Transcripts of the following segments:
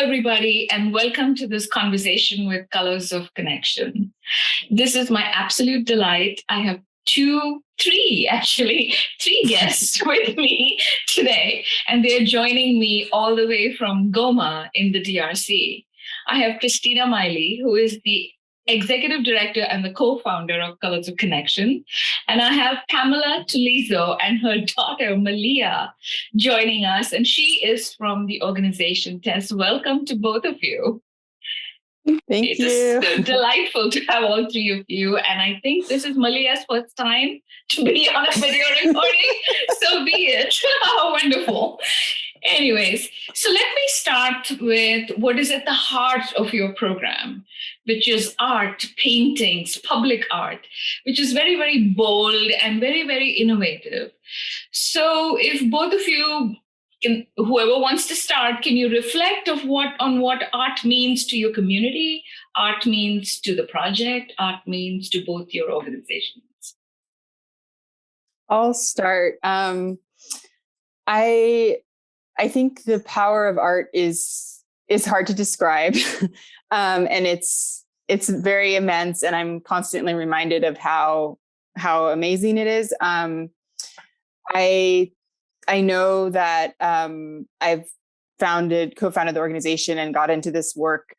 everybody, and welcome to this conversation with Colors of Connection. This is my absolute delight. I have three guests with me today, and they're joining me all the way from Goma in the DRC. I have Christina Mallie, who is the Executive Director and the co-founder of Colors of Connection. And I have Pamela Tulezo and her daughter, Malia, joining us. And she is from the organization TESS. Welcome to both of you. Thank you. It's delightful to have all three of you. And I think this is Malia's first time to be on a video recording. So be it. How wonderful. Anyways, so let me start with what is at the heart of your program, which is art, paintings, public art, which is very, very bold and very, very innovative. So if both of you, whoever wants to start, can you reflect on what art means to your community, art means to the project, art means to both your organizations? I'll start. I think the power of art is hard to describe, and it's very immense. And I'm constantly reminded of how amazing it is. I know that I've co-founded the organization and got into this work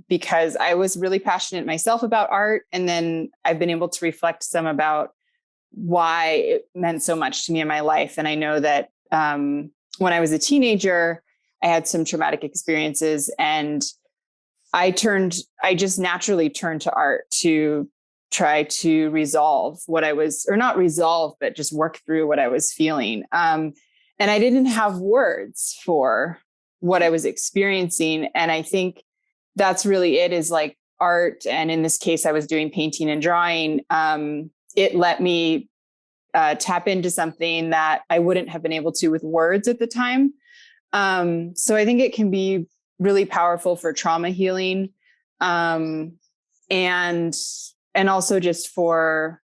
because I was really passionate myself about art, and then I've been able to reflect some about why it meant so much to me in my life. And I know that when I was a teenager, I had some traumatic experiences, and I just naturally turned to art to try to resolve what I was, or not resolve, but just work through what I was feeling. And I didn't have words for what I was experiencing. And I think that's really it, is like art. And in this case, I was doing painting and drawing. It let me tap into something that I wouldn't have been able to with words at the time. So I think it can be really powerful for trauma healing, and also just for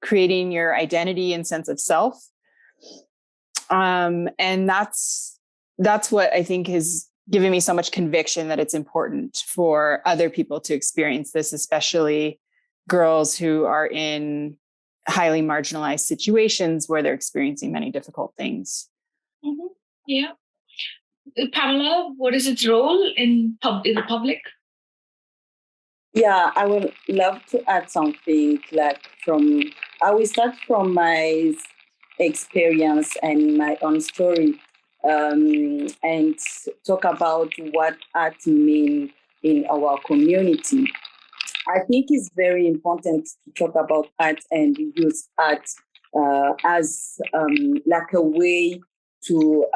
creating your identity and sense of self. And that's what I think has given me so much conviction that it's important for other people to experience this, especially girls who are in highly marginalized situations where they're experiencing many difficult things. Mm-hmm. Yeah. Pamela, what is its role in the public? Yeah, I would love to add something I will start from my experience and my own story, and talk about what art means in our community. I think it's very important to talk about art and use art as like a way to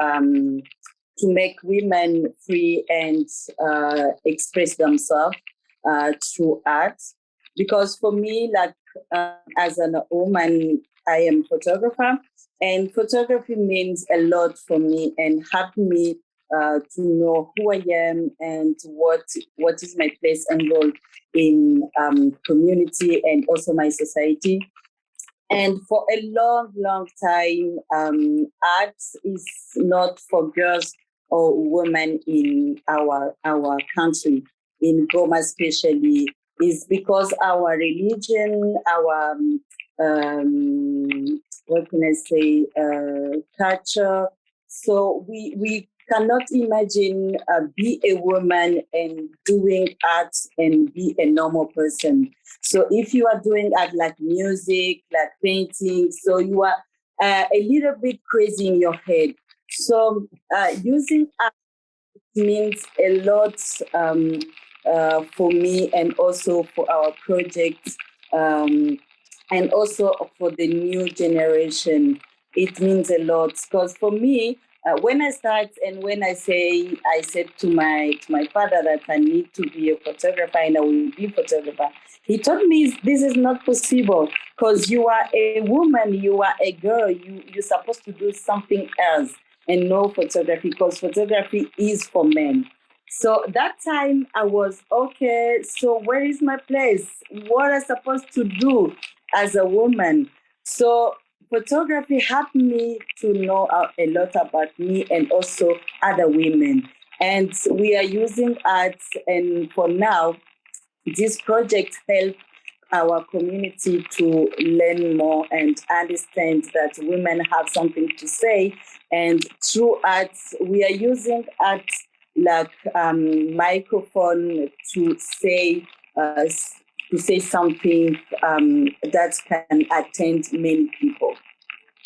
make women free and express themselves through art. Because for me, as a woman, I am a photographer, and photography means a lot for me and helped me to know who I am and what is my place and role in community and also my society. And for a long, long time, art is not for girls or women in our country, in Goma especially, is because our religion, our what can I say, culture. So we cannot imagine be a woman and doing art and be a normal person. So if you are doing art like music, like painting, so you are a little bit crazy in your head. So using art means a lot for me and also for our project, and also for the new generation. It means a lot because for me, when I start and when I said to my father that I need to be a photographer and I will be a photographer, he told me this is not possible because you are a woman, you are a girl, you're supposed to do something else and no photography because photography is for men. So that time I was, okay, so where is my place? What am I supposed to do as a woman? So photography helped me to know a lot about me and also other women. And we are using art, and for now, this project helps our community to learn more and understand that women have something to say. And through art, we are using art like microphone to say something that can attend many people.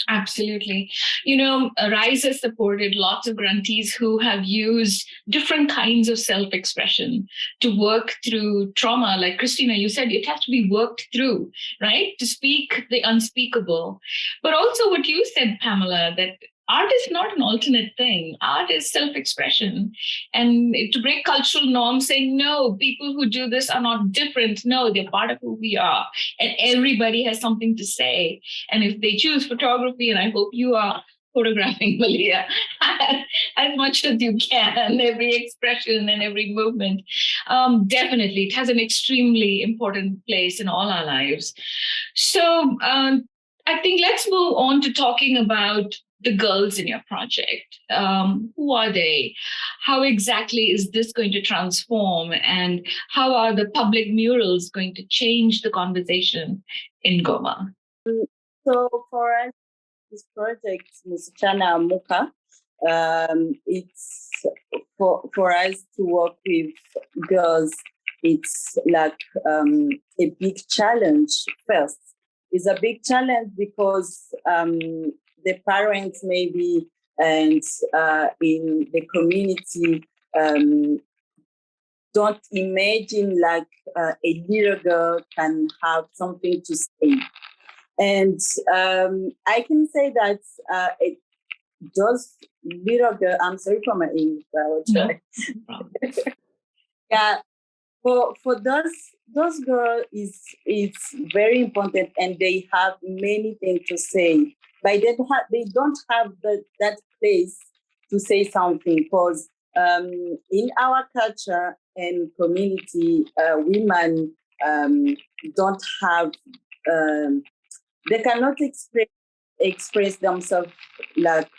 Absolutely. RISE has supported lots of grantees who have used different kinds of self-expression to work through trauma. Like Christina, you said it has to be worked through, right? To speak the unspeakable. But also what you said, Pamela, that art is not an alternate thing. Art is self-expression. And to break cultural norms, saying, no, people who do this are not different. No, they're part of who we are. And everybody has something to say. And if they choose photography, and I hope you are photographing, Malia, as much as you can, every expression and every movement, definitely, it has an extremely important place in all our lives. So I think let's move on to talking about the girls in your project. Who are they? How exactly is this going to transform? And how are the public murals going to change the conversation in Goma? So for us, this project, Msichana Muka, it's for us to work with girls. It's like a big challenge first. It's a big challenge because the parents maybe and in the community don't imagine like a little girl can have something to say. And I can say that those little girl, I'm sorry for my English, but I will try. No. Yeah, for those girls is very important, and they have many things to say, but they don't have that place to say something, because in our culture and community, women don't have. They cannot express themselves like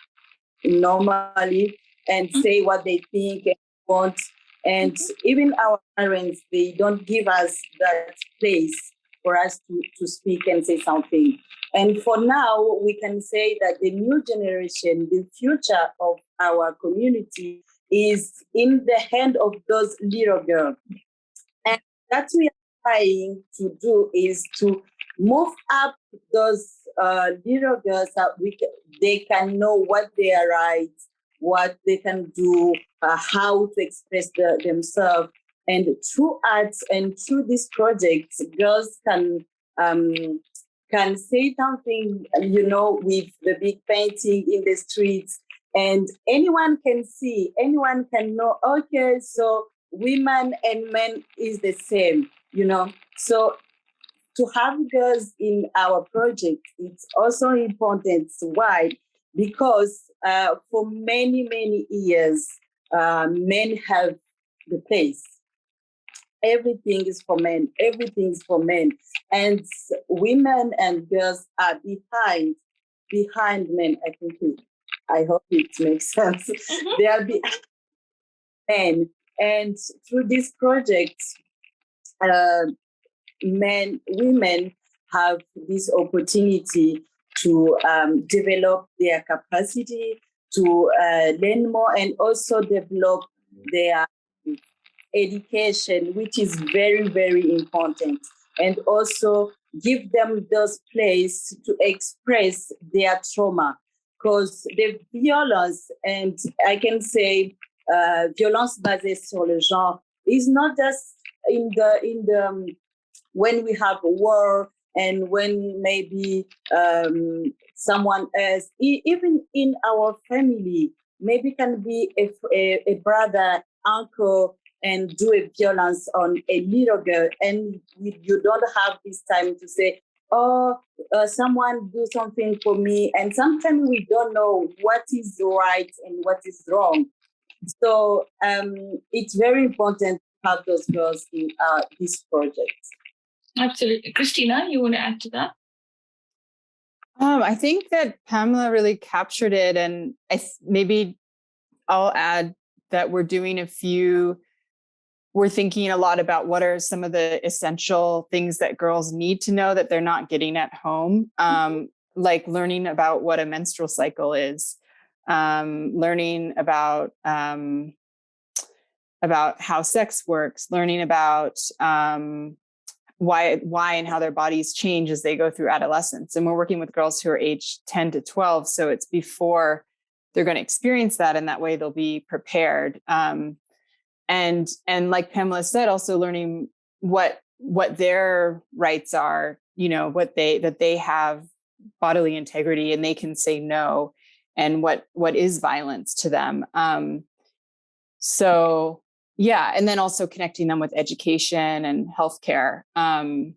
normally and say what they think and want. And even our parents, they don't give us that place for us to speak and say something. And for now, we can say that the new generation, the future of our community is in the hand of those little girls. And that we are trying to do is to move up those little girls that they can know what they are right, what they can do, how to express themselves. And through arts and through this project, girls can say something, with the big painting in the streets, and anyone can see, anyone can know, okay, so women and men is the same, So to have girls in our project, it's also important. Why? Because for many, many years, men have the place. Everything is for men. Everything is for men. And women and girls are behind men, I think. I hope it makes sense. They are behind men. And through this project, women have this opportunity to develop their capacity to learn more, and also develop their education, which is very, very important, and also give them those place to express their trauma, because the violence, and I can say violence basée sur le genre, is not just in the when we have a war, and when maybe someone else, even in our family, maybe can be a brother, uncle, and do a violence on a little girl, and you don't have this time to say, someone do something for me, and sometimes we don't know what is right and what is wrong. So it's very important to have those girls in this project. Absolutely. Christina, you want to add to that? I think that Pamela really captured it, and maybe I'll add that we're doing we're thinking a lot about what are some of the essential things that girls need to know that they're not getting at home. Like learning about what a menstrual cycle is, learning about how sex works, learning about why and how their bodies change as they go through adolescence. And we're working with girls who are aged 10 to 12. So it's before they're going to experience that. And that way they'll be prepared. And like Pamela said, also learning what their rights are, that they have bodily integrity and they can say no, and what is violence to them. So yeah. And then also connecting them with education and healthcare. And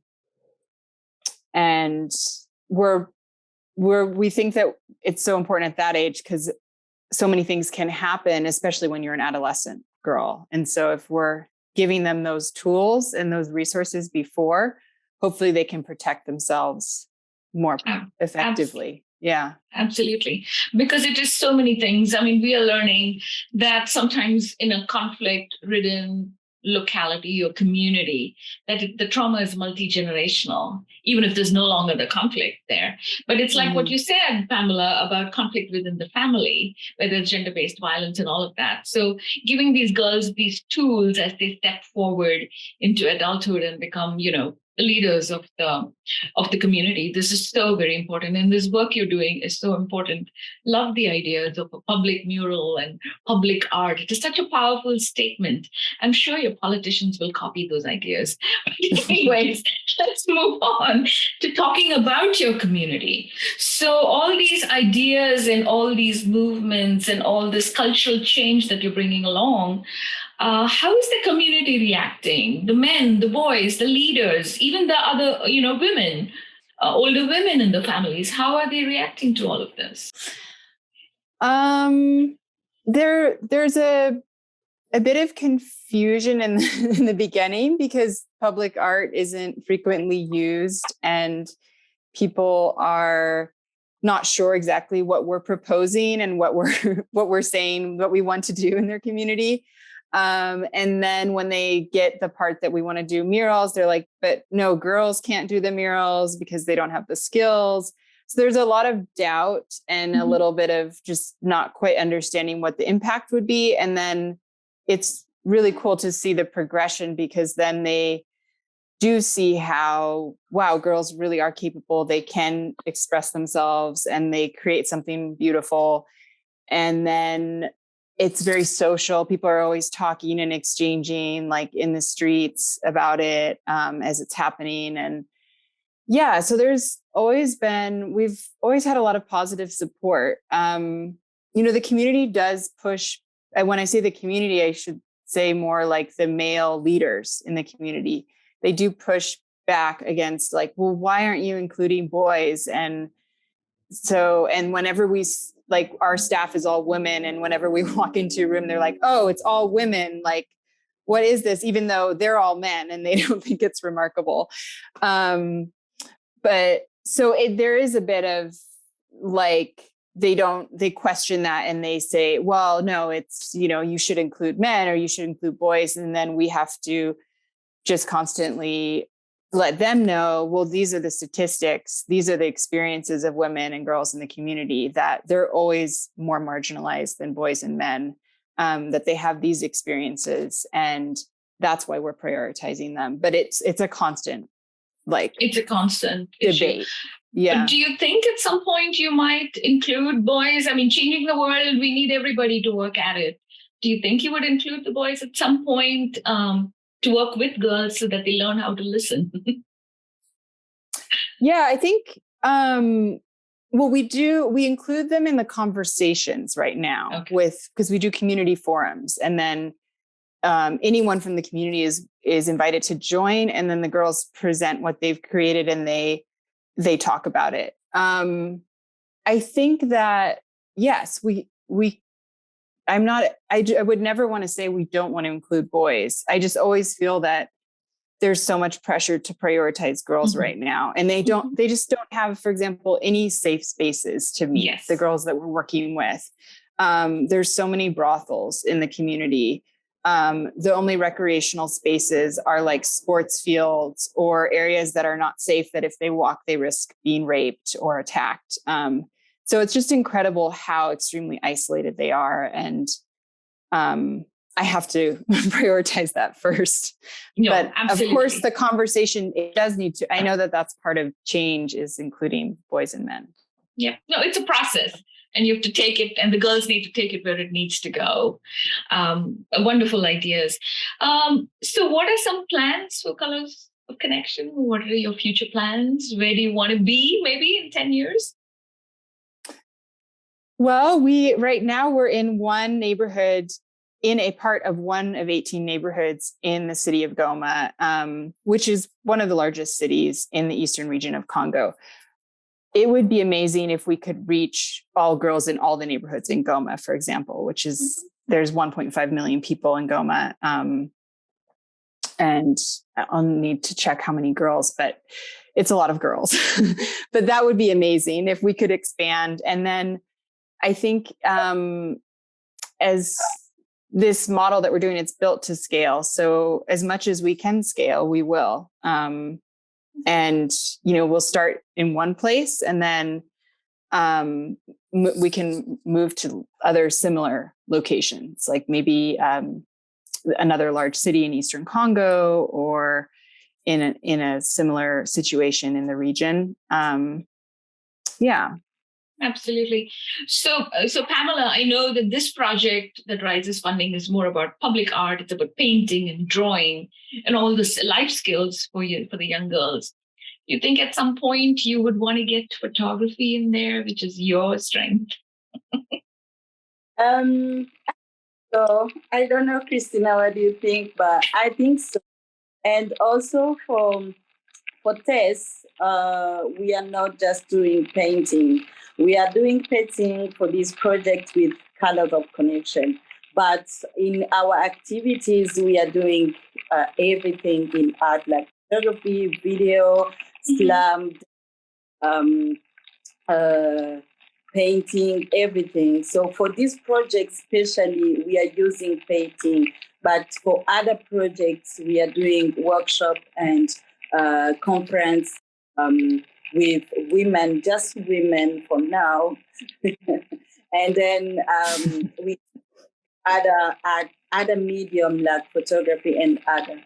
we think that it's so important at that age because so many things can happen, especially when you're an adolescent girl. And so if we're giving them those tools and those resources before, hopefully they can protect themselves more effectively. Yeah, absolutely. Because it is so many things. I mean, we are learning that sometimes in a conflict-ridden locality or community, that the trauma is multi-generational, even if there's no longer the conflict there. But it's like what you said, Pamela, about conflict within the family, where there's gender-based violence and all of that. So giving these girls these tools as they step forward into adulthood and become, leaders of the community. This is so very important. And this work you're doing is so important. Love the ideas of a public mural and public art. It is such a powerful statement. I'm sure your politicians will copy those ideas. But anyways, let's move on to talking about your community. So all these ideas and all these movements and all this cultural change that you're bringing along, how is the community reacting? The men, the boys, the leaders, even the other, women, older women in the families, how are they reacting to all of this? There's a bit of confusion in the beginning because public art isn't frequently used and people are not sure exactly what we're proposing and what we're saying, what we want to do in their community. And then when they get the part that we want to do murals, they're like, but no, girls can't do the murals because they don't have the skills. So there's a lot of doubt and a little bit of just not quite understanding what the impact would be. And then it's really cool to see the progression because then they do see how, wow, girls really are capable. They can express themselves and they create something beautiful. And then it's very social. People are always talking and exchanging like in the streets about it as it's happening. And yeah, so we've always had a lot of positive support. The community does push, and when I say the community, I should say more like the male leaders in the community. They do push back against like, well, why aren't you including boys? And whenever like our staff is all women, and whenever we walk into a room, they're like, oh, it's all women. Like, what is this? Even though they're all men and they don't think it's remarkable. But so there is a bit of like, they question that and they say, well, no, it's, you should include men or you should include boys. And then we have to just constantly let them know, well, these are the statistics. These are the experiences of women and girls in the community, that they're always more marginalized than boys and men, that they have these experiences. And that's why we're prioritizing them. But it's a constant, it's a constant debate. Issue. Yeah. Do you think at some point you might include boys? I mean, changing the world, we need everybody to work at it. Do you think you would include the boys at some point? To work with girls so that they learn how to listen? Yeah, I think, we include them in the conversations right now because we do community forums, and then anyone from the community is invited to join, and then the girls present what they've created and they talk about it. I think that, yes, I would never want to say we don't want to include boys. I just always feel that there's so much pressure to prioritize girls right now. And they just don't have, for example, any safe spaces to meet the girls that we're working with. There's so many brothels in the community. The only recreational spaces are like sports fields or areas that are not safe, that if they walk, they risk being raped or attacked. So it's just incredible how extremely isolated they are. And I have to prioritize that first. No, but absolutely. Of course, the conversation, it does need to, I know that that's part of change, is including boys and men. Yeah, no, it's a process, and you have to take it, and the girls need to take it where it needs to go. Wonderful ideas. So what are some plans for Colors of Connection? What are your future plans? Where do you want to be maybe in 10 years? Well, right now we're in one neighborhood, in a part of one of 18 neighborhoods in the city of Goma, which is one of the largest cities in the eastern region of Congo. It would be amazing if we could reach all girls in all the neighborhoods in Goma, for example, which is, there's 1.5 million people in Goma. And I'll need to check how many girls, but it's a lot of girls. But that would be amazing if we could expand. And then I think as this model that we're doing, it's built to scale. So as much as we can scale, we will. And, we'll start in one place, and then we can move to other similar locations, like maybe another large city in Eastern Congo, or in a similar situation in the region. Yeah. Absolutely. So Pamela, I know that this project that raises funding is more about public art. It's about painting and drawing and all this life skills for the young girls. You think at some point you would want to get photography in there, which is your strength? So I don't know, Christina, what do you think? But I think so. And also for Tess, we are not just doing painting. We are doing painting for this project with Colors of Connection. But in our activities, we are doing everything in art, like photography, video, slam, painting, everything. So for this project especially, we are using painting. But for other projects, we are doing workshop and conference with women, just women for now. And then we other medium like photography and other.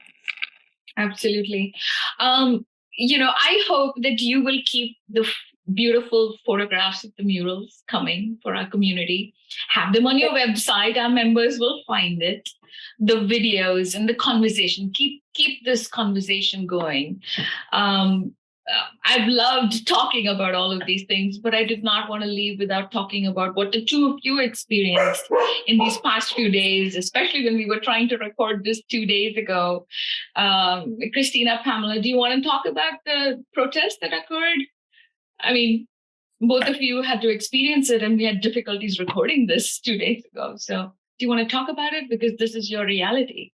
Absolutely. I hope that you will keep the beautiful photographs of the murals coming for our community. Have them on your website. Our members will find it. The videos and the conversation. Keep this conversation going. I've loved talking about all of these things, but I did not want to leave without talking about what the two of you experienced in these past few days, especially when we were trying to record this 2 days ago. Christina, Pamela, do you want to talk about the protest that occurred? I mean, both of you had to experience it, and we had difficulties recording this 2 days ago. So do you want to talk about it? Because this is your reality.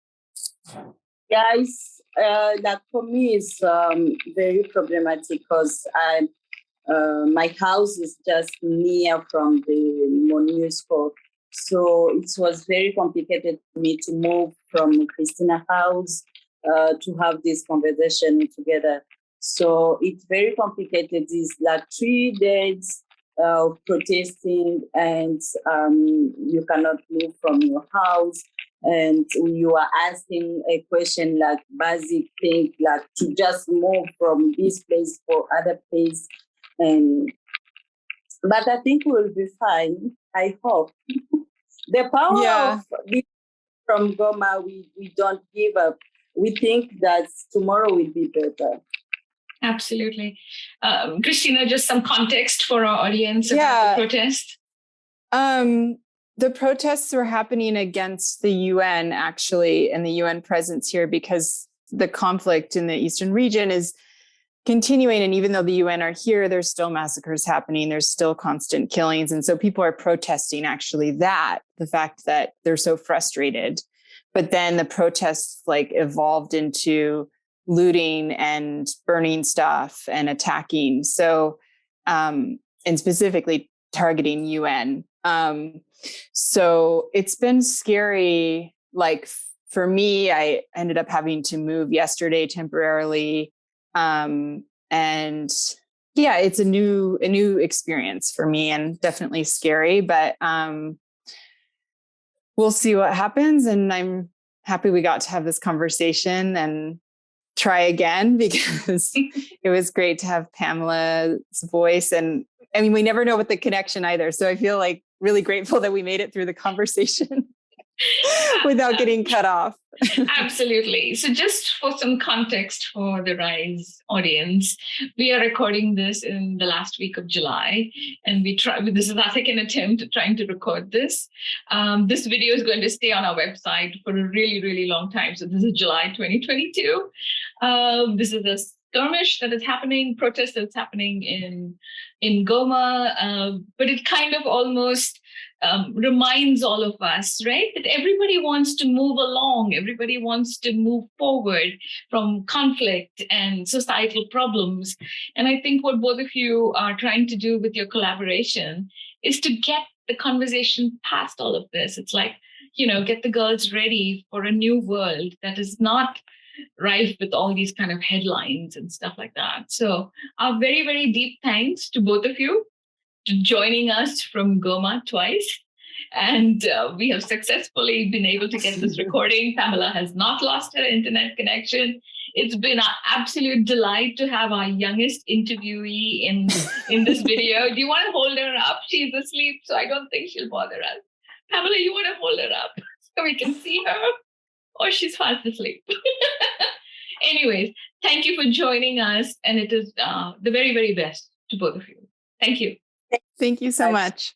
Guys, that for me is very problematic because my house is just near from the MONUSCO. So it was very complicated for me to move from Christina's house to have this conversation together. So it's very complicated. It's like 3 days of protesting, and you cannot move from your house. And you are asking a question like basic thing, like to just move from this place for other place. But I think we'll be fine. I hope. The power of from Goma, we don't give up. We think that tomorrow will be better. Absolutely. Christina, just some context for our audience about the protest. The protests were happening against the UN, actually, and the UN presence here, because the conflict in the eastern region is continuing. And even though the UN are here, there's still massacres happening. There's still constant killings. And so people are protesting actually the fact that they're so frustrated. But then the protests evolved into looting and burning stuff and attacking. So, and specifically targeting UN. So it's been scary. Like for me, I ended up having to move yesterday temporarily. And yeah, it's a new experience for me and definitely scary, but we'll see what happens. And I'm happy we got to have this conversation and try again, because it was great to have Pamela's voice. And I mean, we never know what the connection either. So I feel like really grateful that we made it through the conversation without getting cut off. Absolutely. So just for some context for the RISE audience, we are recording this in the last week of July, and this is our second attempt at trying to record this. This video is going to stay on our website for a really, really long time. So this is July 2022. This is a skirmish that is happening, protest that's happening in Goma, but it kind of almost reminds all of us, right, that everybody wants to move along, everybody wants to move forward from conflict and societal problems. And I think what both of you are trying to do with your collaboration is to get the conversation past all of this. It's like, get the girls ready for a new world that is not rife with all these kind of headlines and stuff like that. So our very, very deep thanks to both of you for joining us from Goma twice. And we have successfully been able to get this recording. Pamela has not lost her internet connection. It's been an absolute delight to have our youngest interviewee in this video. Do you want to hold her up? She's asleep, so I don't think she'll bother us. Pamela, you want to hold her up so we can see her? Or she's fast asleep. Anyways, thank you for joining us. And it is the very, very best to both of you. Thank you. Thank you so much.